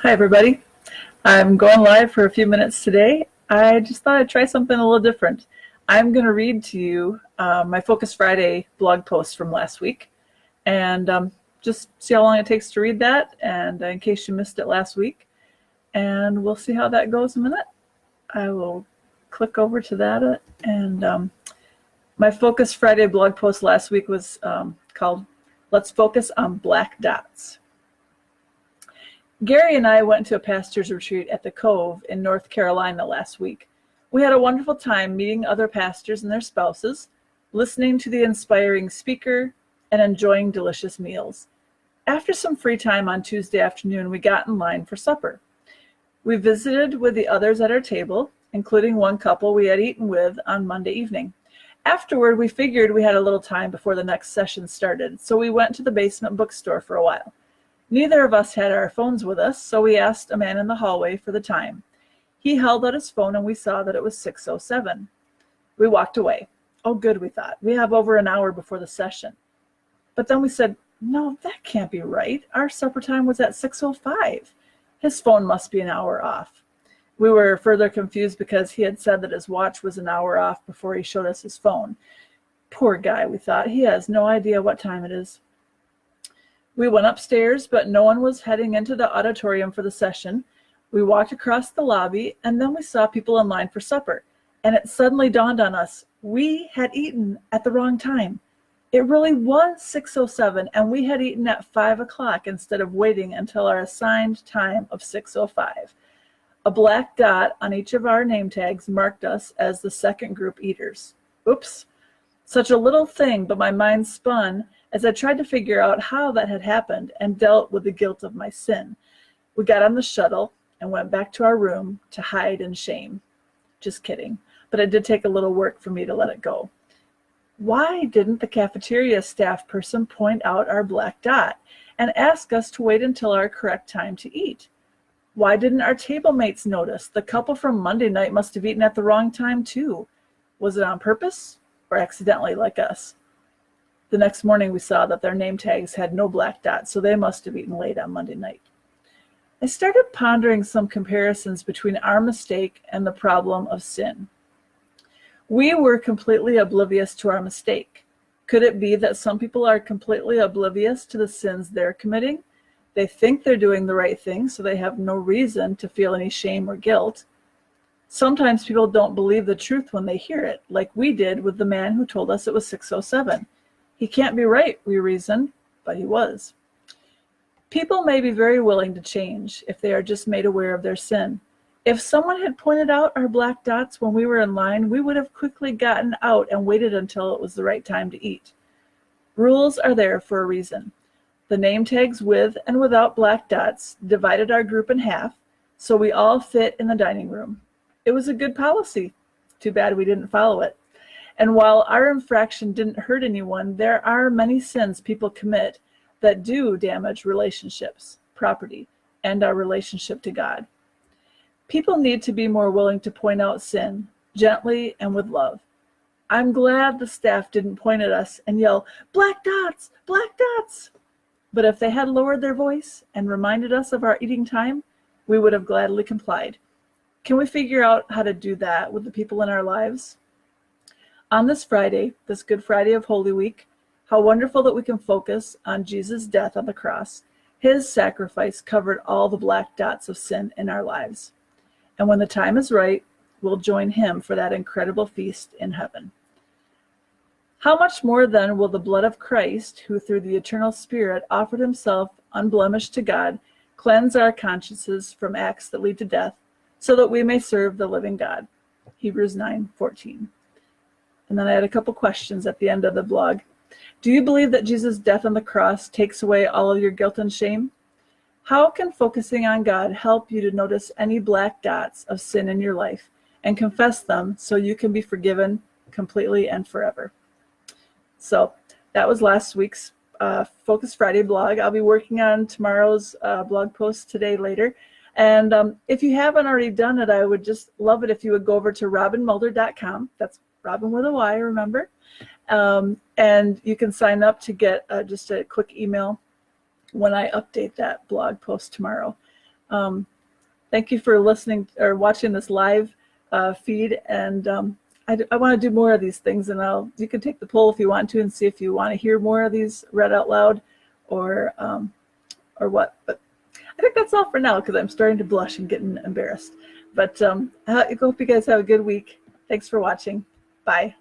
Hi, everybody. I'm going live for a few minutes today. I just thought I'd try something a little different. I'm going to read to you my Focus Friday blog post from last week, and just see how long it takes to read that, and in case you missed it last week, and we'll see how that goes in a minute. I will click over to that, and my Focus Friday blog post last week was called Let's Focus on Black Dots. Gary and I went to a pastor's retreat at the Cove in North Carolina last week. We had a wonderful time meeting other pastors and their spouses, listening to the inspiring speaker, and enjoying delicious meals. After some free time on Tuesday afternoon, we got in line for supper. We visited with the others at our table, including one couple we had eaten with on Monday evening. Afterward, we figured we had a little time before the next session started, so we went to the basement bookstore for a while. Neither of us had our phones with us, so we asked a man in the hallway for the time. He held out his phone and we saw that it was 6:07. We walked away. Oh, good, we thought. We have over an hour before the session. But then we said, no, that can't be right. Our supper time was at 6:05. His phone must be an hour off. We were further confused because he had said that his watch was an hour off before he showed us his phone. Poor guy, we thought. He has no idea what time it is. We went upstairs, but no one was heading into the auditorium for the session. We walked across the lobby, and then we saw people in line for supper. And it suddenly dawned on us, we had eaten at the wrong time. It really was 6:07, and we had eaten at 5 o'clock instead of waiting until our assigned time of 6:05. A black dot on each of our name tags marked us as the second group eaters. Oops. Such a little thing, but my mind spun as I tried to figure out how that had happened and dealt with the guilt of my sin. We got on the shuttle and went back to our room to hide in shame. Just kidding, but it did take a little work for me to let it go. Why didn't the cafeteria staff person point out our black dot and ask us to wait until our correct time to eat? Why didn't our table mates notice? The couple from Monday night must have eaten at the wrong time too. Was it on purpose or accidentally like us? The next morning we saw that their name tags had no black dots, so they must have eaten late on Monday night. I started pondering some comparisons between our mistake and the problem of sin. We were completely oblivious to our mistake. Could it be that some people are completely oblivious to the sins they're committing? They think they're doing the right thing, so they have no reason to feel any shame or guilt. Sometimes people don't believe the truth when they hear it, like we did with the man who told us it was 6:07. He can't be right, we reasoned, but he was. People may be very willing to change if they are just made aware of their sin. If someone had pointed out our black dots when we were in line, we would have quickly gotten out and waited until it was the right time to eat. Rules are there for a reason. The name tags with and without black dots divided our group in half, so we all fit in the dining room. It was a good policy. Too bad we didn't follow it. And while our infraction didn't hurt anyone, there are many sins people commit that do damage relationships, property, and our relationship to God. People need to be more willing to point out sin, gently and with love. I'm glad the staff didn't point at us and yell, "Black dots, black dots!" But if they had lowered their voice and reminded us of our eating time, we would have gladly complied. Can we figure out how to do that with the people in our lives? On this Friday, this Good Friday of Holy Week, how wonderful that we can focus on Jesus' death on the cross. His sacrifice covered all the black dots of sin in our lives. And when the time is right, we'll join him for that incredible feast in heaven. How much more then will the blood of Christ, who through the eternal Spirit offered himself unblemished to God, cleanse our consciences from acts that lead to death, so that we may serve the living God? Hebrews 9:14. And then I had a couple questions at the end of the blog. Do you believe that Jesus' death on the cross takes away all of your guilt and shame? How can focusing on God help you to notice any black dots of sin in your life and confess them so you can be forgiven completely and forever? So that was last week's Focus Friday blog. I'll be working on tomorrow's blog post today later. And if you haven't already done it, I would just love it if you would go over to robinmulder.com. That's Robin with a Y, remember? And you can sign up to get just a quick email when I update that blog post tomorrow. Thank you for listening or watching this live feed. And I want to do more of these things. And you can take the poll if you want to and see if you want to hear more of these read out loud or what. But I think that's all for now because I'm starting to blush and getting embarrassed. But I hope you guys have a good week. Thanks for watching. Bye.